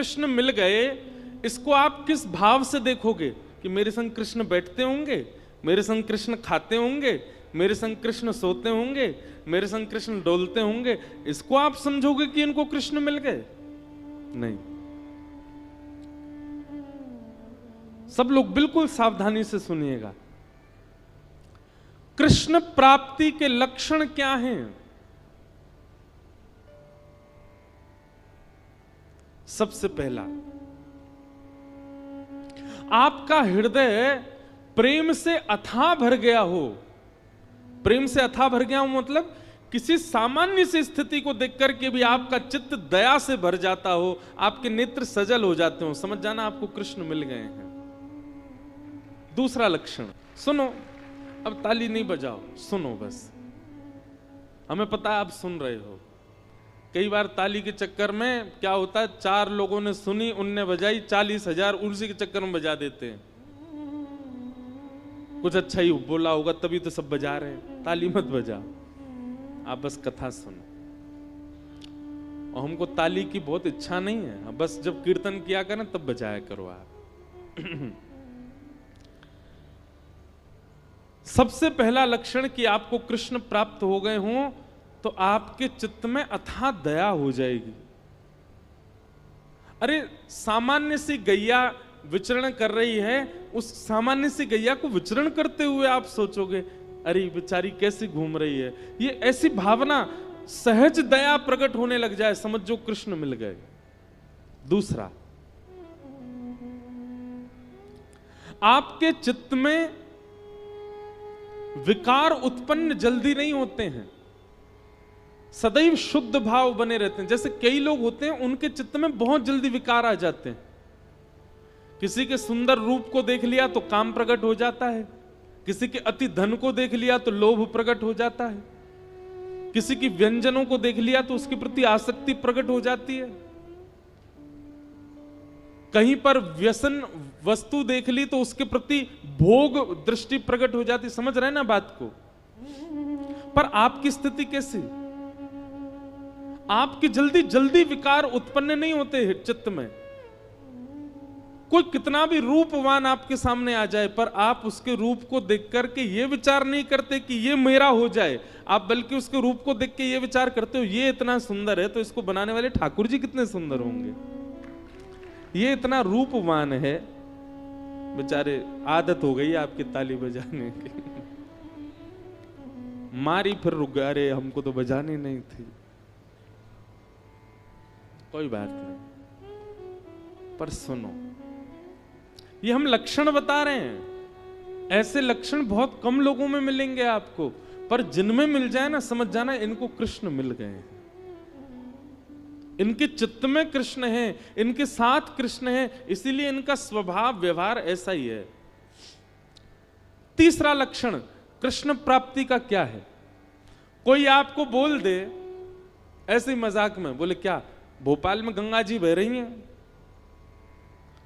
कृष्ण मिल गए, इसको आप किस भाव से देखोगे कि मेरे संग कृष्ण बैठते होंगे, मेरे संग कृष्ण खाते होंगे, मेरे संग कृष्ण सोते होंगे, मेरे संग कृष्ण डोलते होंगे, इसको आप समझोगे कि इनको कृष्ण मिल गए? नहीं। सब लोग बिल्कुल सावधानी से सुनिएगा। कृष्ण प्राप्ति के लक्षण क्या हैं? सबसे पहला, आपका हृदय प्रेम से अथाह भर गया हो। प्रेम से अथाह भर गया हो मतलब किसी सामान्य सी स्थिति को देख करके भी आपका चित्त दया से भर जाता हो, आपके नेत्र सजल हो जाते हो, समझ जाना आपको कृष्ण मिल गए हैं। दूसरा लक्षण, सुनो, अब ताली नहीं बजाओ, सुनो बस। हमें पता है आप सुन रहे हो। कई बार ताली के चक्कर में क्या होता है, 4 लोगों ने सुनी, उनने बजाई, 40,000 उसी के चक्कर में बजा देते हैं। कुछ अच्छा ही बोला होगा तभी तो सब बजा रहे हैं। ताली मत बजा, आप बस कथा सुनो। और हमको ताली की बहुत इच्छा नहीं है, बस जब कीर्तन किया करें तब बजाया करो आप। सबसे पहला लक्षण कि आपको कृष्ण प्राप्त हो गए हों तो आपके चित्त में अथाह दया हो जाएगी। अरे सामान्य सी गैया विचरण कर रही है, उस सामान्य सी गैया को विचरण करते हुए आप सोचोगे अरे बेचारी कैसी घूम रही है, ये ऐसी भावना, सहज दया प्रकट होने लग जाए, समझ जो कृष्ण मिल गए। दूसरा, आपके चित्त में विकार उत्पन्न जल्दी नहीं होते हैं, सदैव शुद्ध भाव बने रहते हैं। जैसे कई लोग होते हैं उनके चित्त में बहुत जल्दी विकार आ जाते हैं। किसी के सुंदर रूप को देख लिया तो काम प्रकट हो जाता है, किसी के अति धन को देख लिया तो लोभ प्रकट हो जाता है, किसी की व्यंजनों को देख लिया तो उसके प्रति आसक्ति प्रकट हो जाती है, कहीं पर व्यसन वस्तु देख ली तो उसके प्रति भोग दृष्टि प्रकट हो जाती। समझ रहे ना बात को? पर आपकी स्थिति कैसी? आपकी जल्दी जल्दी विकार उत्पन्न नहीं होते चित्त में। कोई कितना भी रूपवान आपके सामने आ जाए पर आप उसके रूप को देख करके ये विचार नहीं करते कि ये मेरा हो जाए, आप बल्कि उसके रूप को देख के ये विचार करते हो ये इतना सुंदर है तो इसको बनाने वाले ठाकुर जी कितने सुंदर होंगे, ये इतना रूपवान है। बेचारे आदत हो गई आपकी ताली बजाने की, मारी फिर रुक गए, अरे हमको तो बजानी नहीं थी। कोई बात नहीं, पर सुनो, ये हम लक्षण बता रहे हैं। ऐसे लक्षण बहुत कम लोगों में मिलेंगे आपको, पर जिनमें मिल जाए ना, समझ जाना इनको कृष्ण मिल गए हैं। इनके चित्त में कृष्ण है, इनके साथ कृष्ण है, इसीलिए इनका स्वभाव व्यवहार ऐसा ही है। तीसरा लक्षण कृष्ण प्राप्ति का क्या है? कोई आपको बोल दे ऐसे ही मजाक में, बोले क्या भोपाल में गंगा जी बह रही हैं,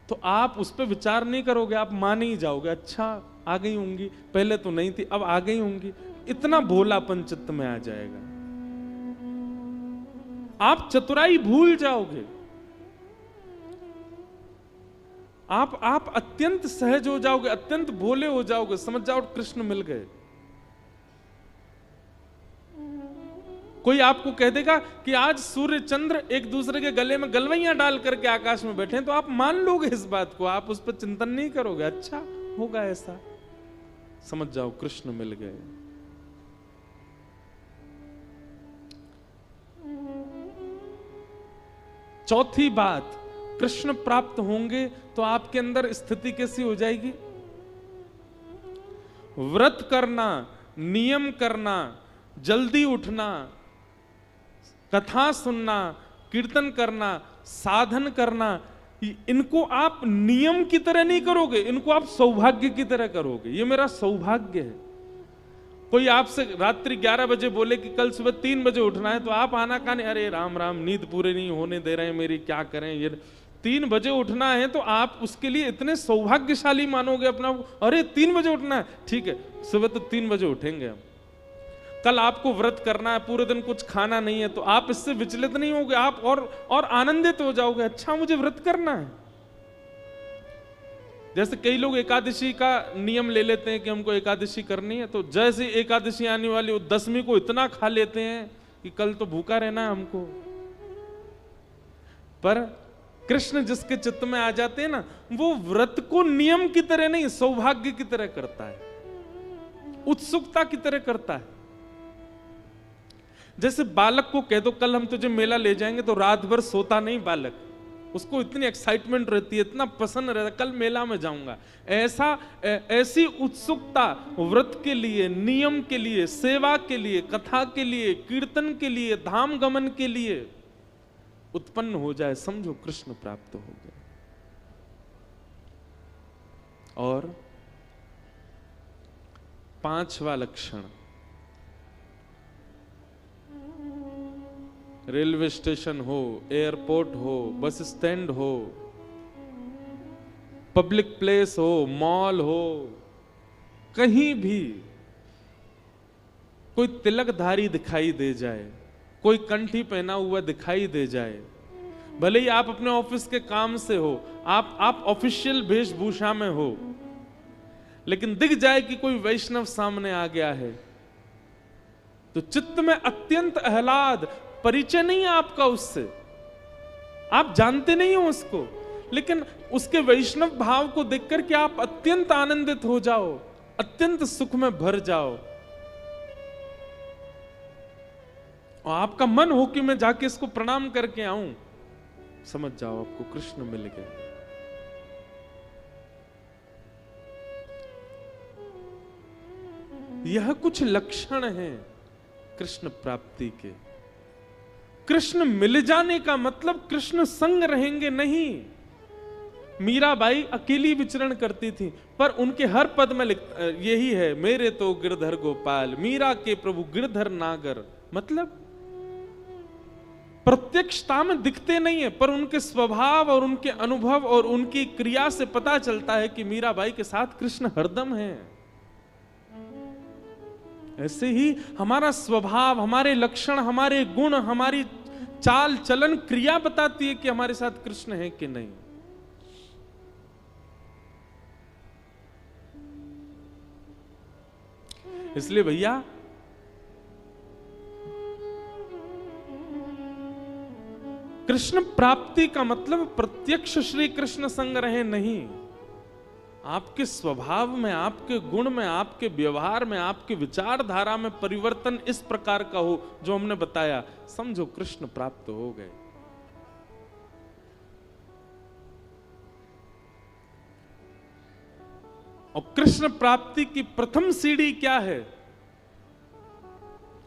तो आप उस पर विचार नहीं करोगे, आप मान ही जाओगे, अच्छा आ गई होंगी, पहले तो नहीं थी अब आ गई होंगी। इतना भोलापन चित्त में आ जाएगा, आप चतुराई भूल जाओगे, आप अत्यंत सहज हो जाओगे, अत्यंत भोले हो जाओगे, समझ जाओ कृष्ण मिल गए। कोई आपको कह देगा कि आज सूर्य चंद्र एक दूसरे के गले में गलवैयां डाल करके आकाश में बैठे हैं, तो आप मान लोगे इस बात को, आप उस पर चिंतन नहीं करोगे, अच्छा होगा ऐसा, समझ जाओ कृष्ण मिल गए। चौथी बात, कृष्ण प्राप्त होंगे तो आपके अंदर स्थिति कैसी हो जाएगी? व्रत करना, नियम करना, जल्दी उठना, कथा सुनना, कीर्तन करना, साधन करना, इनको आप नियम की तरह नहीं करोगे, इनको आप सौभाग्य की तरह करोगे। ये मेरा सौभाग्य है। कोई आपसे रात्रि 11 बजे बोले कि कल सुबह 3 बजे उठना है, तो आप आना काने, अरे राम राम नींद पूरे नहीं होने दे रहे हैं मेरी, क्या करें, ये 3 बजे उठना है, तो आप उसके लिए इतने सौभाग्यशाली मानोगे अपना, अरे 3 बजे उठना है, ठीक है सुबह तो 3 बजे उठेंगे हम। कल आपको व्रत करना है, पूरे दिन कुछ खाना नहीं है, तो आप इससे विचलित नहीं होगे, आप और आनंदित हो जाओगे, अच्छा मुझे व्रत करना है। जैसे कई लोग एकादशी का नियम ले लेते हैं कि हमको एकादशी करनी है, तो जैसे एकादशी आने वाली वो 10वीं को इतना खा लेते हैं कि कल तो भूखा रहना है हमको। पर कृष्ण जिसके चित्त में आ जाते हैं ना, वो व्रत को नियम की तरह नहीं, सौभाग्य की तरह करता है, उत्सुकता की तरह करता है। जैसे बालक को कह दो कल हम तुझे मेला ले जाएंगे, तो रात भर सोता नहीं बालक, उसको इतनी एक्साइटमेंट रहती है, इतना पसंद रहता है, कल मेला में जाऊंगा। ऐसी उत्सुकता व्रत के लिए, नियम के लिए, सेवा के लिए, कथा के लिए, कीर्तन के लिए, धाम गमन के लिए उत्पन्न हो जाए, समझो कृष्ण प्राप्त हो गए। और 5वां लक्षण, रेलवे स्टेशन हो, एयरपोर्ट हो, बस स्टैंड हो, पब्लिक प्लेस हो, मॉल हो, कहीं भी कोई तिलकधारी दिखाई दे जाए, कोई कंठी पहना हुआ दिखाई दे जाए, भले ही आप अपने ऑफिस के काम से हो, आप ऑफिशियल वेशभूषा में हो, लेकिन दिख जाए कि कोई वैष्णव सामने आ गया है, तो चित्त में अत्यंत आह्लाद, परिचय नहीं है आपका उससे, आप जानते नहीं हो उसको, लेकिन उसके वैष्णव भाव को देखकर के आप अत्यंत आनंदित हो जाओ, अत्यंत सुख में भर जाओ, और आपका मन हो कि मैं जाके इसको प्रणाम करके आऊं, समझ जाओ आपको कृष्ण मिल गए। यह कुछ लक्षण हैं कृष्ण प्राप्ति के। कृष्ण मिल जाने का मतलब कृष्ण संग रहेंगे नहीं। मीराबाई अकेली विचरण करती थी, पर उनके हर पद में यही है, मेरे तो गिरधर गोपाल, मीरा के प्रभु गिरधर नागर। मतलब प्रत्यक्षता में दिखते नहीं है, पर उनके स्वभाव और उनके अनुभव और उनकी क्रिया से पता चलता है कि मीराबाई के साथ कृष्ण हरदम है। ऐसे ही हमारा स्वभाव, हमारे लक्षण, हमारे गुण, हमारी चाल चलन क्रिया बताती है कि हमारे साथ कृष्ण है कि नहीं। इसलिए भैया कृष्ण प्राप्ति का मतलब प्रत्यक्ष श्री कृष्ण संग रहे नहीं, आपके स्वभाव में, आपके गुण में, आपके व्यवहार में, आपके विचारधारा में परिवर्तन इस प्रकार का हो जो हमने बताया, समझो कृष्ण प्राप्त हो गए। और कृष्ण प्राप्ति की प्रथम सीढ़ी क्या है?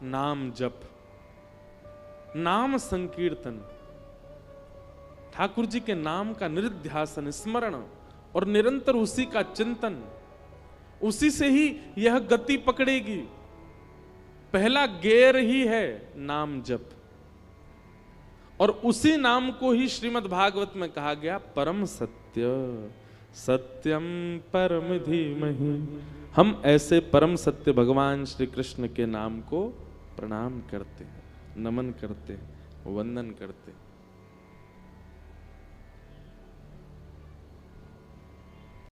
नाम जप, नाम संकीर्तन, ठाकुर जी के नाम का निरुध्यासन, स्मरण और निरंतर उसी का चिंतन, उसी से ही यह गति पकड़ेगी। पहला गेर ही है नाम जप, और उसी नाम को ही श्रीमद् भागवत में कहा गया परम सत्य, सत्यम परम धीमहि। हम ऐसे परम सत्य भगवान श्री कृष्ण के नाम को प्रणाम करते हैं, नमन करते हैं, वंदन करते हैं।